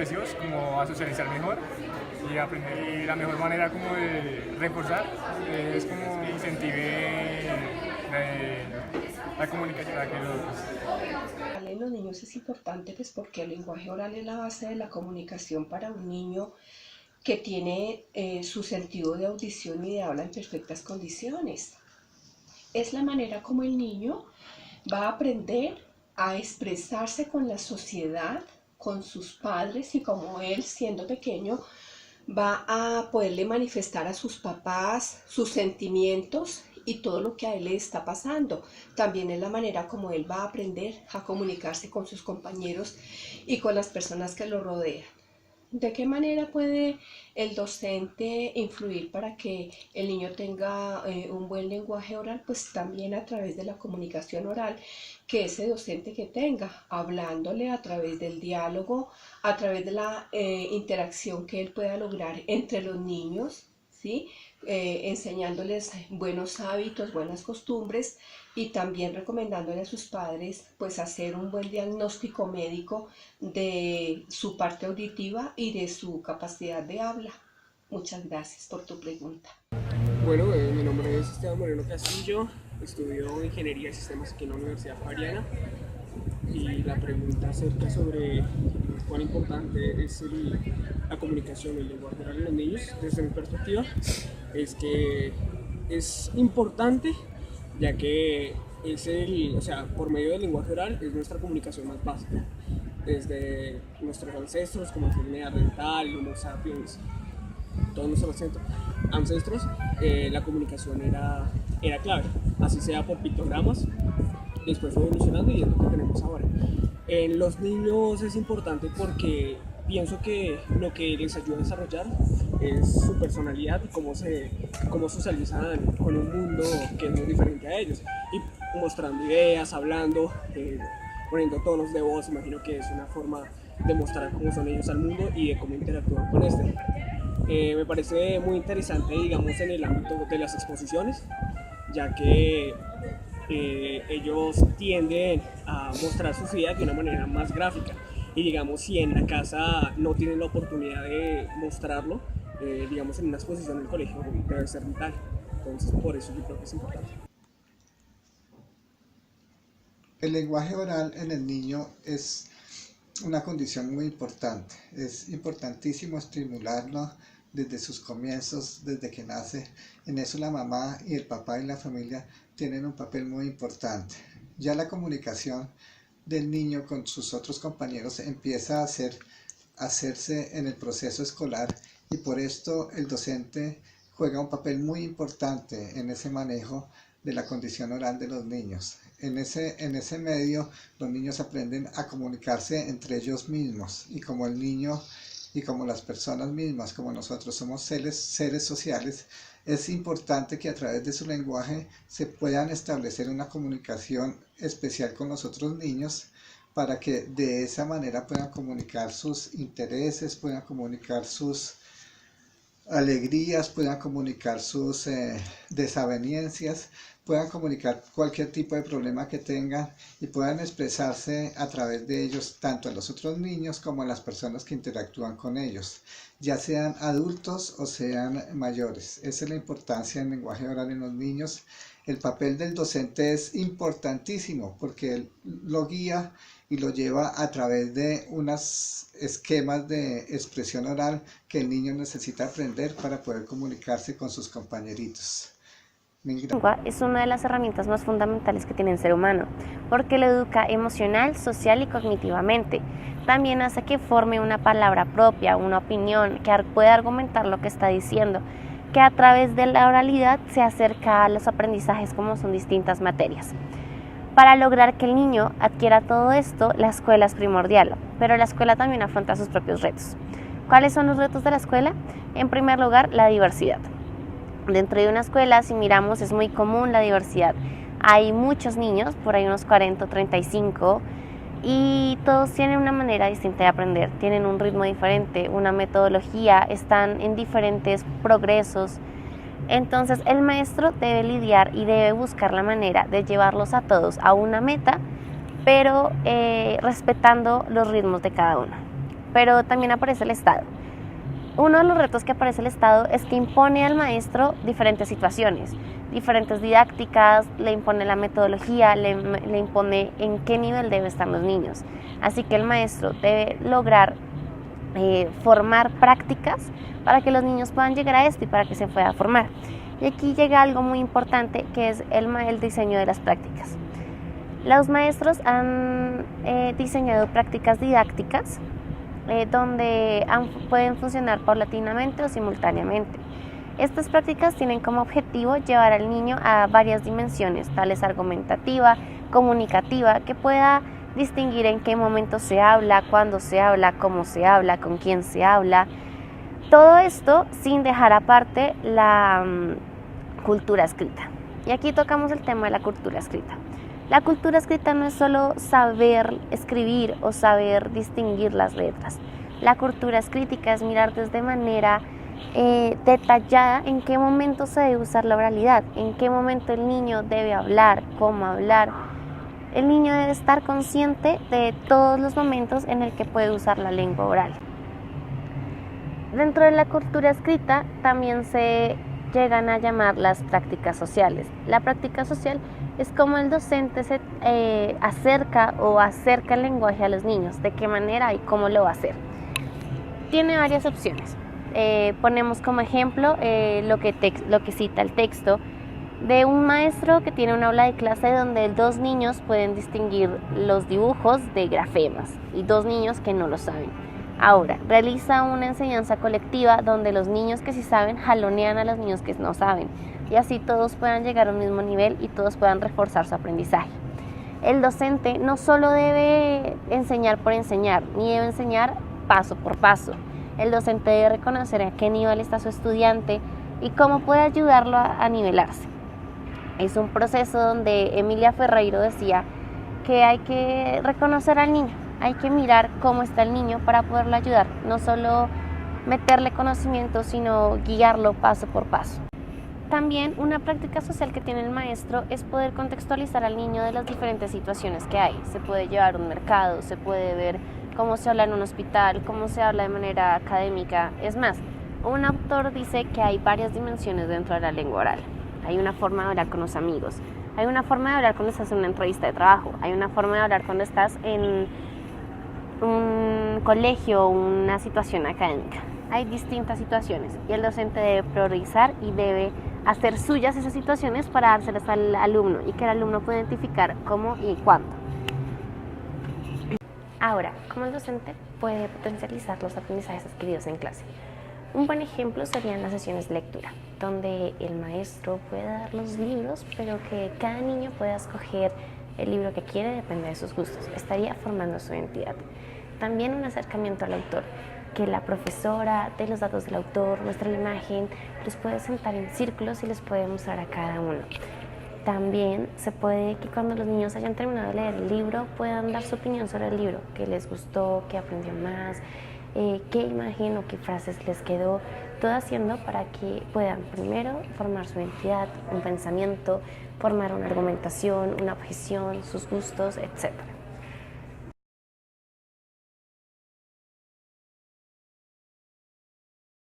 especiosos, como a socializar mejor y aprender. Y la mejor manera como de reforzar es como incentive la comunicación a que En los niños es importante pues porque el lenguaje oral es la base de la comunicación para un niño que tiene su sentido de audición y de habla en perfectas condiciones. Es la manera como el niño va a aprender a expresarse con la sociedad, con sus padres, y como él, siendo pequeño, va a poderle manifestar a sus papás sus sentimientos y todo lo que a él le está pasando. También es la manera como él va a aprender a comunicarse con sus compañeros y con las personas que lo rodean. ¿De qué manera puede el docente influir para que el niño tenga un buen lenguaje oral? Pues también a través de la comunicación oral que ese docente que tenga, hablándole a través del diálogo, a través de la interacción que él pueda lograr entre los niños, ¿sí? Enseñándoles buenos hábitos, buenas costumbres, y también recomendándole a sus padres pues hacer un buen diagnóstico médico de su parte auditiva y de su capacidad de habla. Muchas gracias por tu pregunta. Bueno, mi nombre es Esteban Moreno Castillo, estudio Ingeniería de Sistemas aquí en la Universidad Javeriana, y la pregunta acerca sobre cuán importante es la comunicación, el lenguaje oral en los niños, desde mi perspectiva, es que es importante, ya que por medio del lenguaje oral es nuestra comunicación más básica. Desde nuestros ancestros, como el Neandertal, Homo sapiens, todos nuestros ancestros, la comunicación era clave, así sea por pictogramas. Después fue evolucionando y es lo que tenemos ahora. En los niños es importante porque pienso que lo que les ayuda a desarrollar es su personalidad y cómo socializan con un mundo que es muy diferente a ellos, y mostrando ideas, hablando, poniendo tonos de voz. Imagino que es una forma de mostrar cómo son ellos al mundo y de cómo interactúan con este. Me parece muy interesante, digamos, en el ámbito de las exposiciones, ya que ellos tienden a mostrar sus ideas de una manera más gráfica, y digamos, si en la casa no tienen la oportunidad de mostrarlo, digamos, en una exposición del colegio debe ser vital. Entonces, por eso yo creo que es importante. El lenguaje oral en el niño es una condición muy importante. Es importantísimo estimularlo desde sus comienzos, desde que nace. En eso la mamá y el papá y la familia tienen un papel muy importante. Ya la comunicación del niño con sus otros compañeros empieza a hacerse en el proceso escolar, y por esto el docente juega un papel muy importante en ese manejo de la condición oral de los niños. En ese medio los niños aprenden a comunicarse entre ellos mismos, y como el niño y como las personas mismas, como nosotros somos seres sociales, es importante que a través de su lenguaje se puedan establecer una comunicación especial con los otros niños, para que de esa manera puedan comunicar sus intereses, puedan comunicar sus alegrías, puedan comunicar sus desavenencias, puedan comunicar cualquier tipo de problema que tengan, y puedan expresarse a través de ellos tanto a los otros niños como a las personas que interactúan con ellos, ya sean adultos o sean mayores. Esa es la importancia del lenguaje oral en los niños. El papel del docente es importantísimo porque él lo guía y lo lleva a través de unos esquemas de expresión oral que el niño necesita aprender para poder comunicarse con sus compañeritos. La lengua es una de las herramientas más fundamentales que tiene el ser humano, porque lo educa emocional, social y cognitivamente. También hace que forme una palabra propia, una opinión, que pueda argumentar lo que está diciendo, que a través de la oralidad se acerca a los aprendizajes como son distintas materias. Para lograr que el niño adquiera todo esto, la escuela es primordial, pero la escuela también afronta sus propios retos. ¿Cuáles son los retos de la escuela? En primer lugar, la diversidad. Dentro de una escuela, si miramos, es muy común la diversidad. Hay muchos niños, por ahí unos 40 o 35, y todos tienen una manera distinta de aprender, tienen un ritmo diferente, una metodología, están en diferentes progresos. Entonces el maestro debe lidiar y debe buscar la manera de llevarlos a todos a una meta, pero respetando los ritmos de cada uno. pero también aparece el Estado. Uno de los retos que aparece el Estado es que impone al maestro diferentes situaciones, diferentes didácticas, le impone la metodología, le impone en qué nivel deben estar los niños. Así que el maestro debe lograr formar prácticas para que los niños puedan llegar a esto y para que se pueda formar. Y aquí llega algo muy importante, que es el diseño de las prácticas. Los maestros han diseñado prácticas didácticas donde pueden funcionar paulatinamente o simultáneamente. Estas prácticas tienen como objetivo llevar al niño a varias dimensiones, tales argumentativa, comunicativa, que pueda distinguir en qué momento se habla, cuándo se habla, cómo se habla, con quién se habla. Todo esto sin dejar aparte la cultura escrita. Y aquí tocamos el tema de la cultura escrita. La cultura escrita no es solo saber escribir o saber distinguir las letras. La cultura escrita es mirar desde manera detallada en qué momento se debe usar la oralidad, en qué momento el niño debe hablar, cómo hablar. El niño debe estar consciente de todos los momentos en el que puede usar la lengua oral. Dentro de la cultura escrita también se llegan a llamar las prácticas sociales. La práctica social es como el docente se acerca el lenguaje a los niños, de qué manera y cómo lo va a hacer. Tiene varias opciones. Ponemos como ejemplo lo que cita el texto de un maestro que tiene una aula de clase donde 2 niños pueden distinguir los dibujos de grafemas y 2 niños que no lo saben. Ahora, realiza una enseñanza colectiva donde los niños que sí saben jalonean a los niños que no saben y así todos puedan llegar a un mismo nivel y todos puedan reforzar su aprendizaje. El docente no solo debe enseñar por enseñar, ni debe enseñar paso por paso. El docente debe reconocer a qué nivel está su estudiante y cómo puede ayudarlo a nivelarse. Es un proceso donde Emilia Ferreiro decía que hay que reconocer al niño, hay que mirar cómo está el niño para poderlo ayudar, no solo meterle conocimiento, sino guiarlo paso por paso. También una práctica social que tiene el maestro es poder contextualizar al niño de las diferentes situaciones que hay. Se puede llevar a un mercado, se puede ver cómo se habla en un hospital, cómo se habla de manera académica. Es más, un autor dice que hay varias dimensiones dentro de la lengua oral. Hay una forma de hablar con los amigos, hay una forma de hablar cuando estás en una entrevista de trabajo, hay una forma de hablar cuando estás en un colegio o una situación académica. Hay distintas situaciones y el docente debe priorizar y debe hacer suyas esas situaciones para dárselas al alumno y que el alumno pueda identificar cómo y cuándo. Ahora, ¿cómo el docente puede potencializar los aprendizajes adquiridos en clase? Un buen ejemplo serían las sesiones de lectura, donde el maestro puede dar los libros, pero que cada niño pueda escoger el libro que quiere, depende de sus gustos. Estaría formando su identidad. También un acercamiento al autor, que la profesora dé los datos del autor, muestre la imagen, los puede sentar en círculos y les puede mostrar a cada uno. También se puede que cuando los niños hayan terminado de leer el libro puedan dar su opinión sobre el libro, qué les gustó, qué aprendió más, qué imagen o qué frases les quedó, todo haciendo para que puedan primero formar su identidad, un pensamiento, formar una argumentación, una objeción, sus gustos, etc.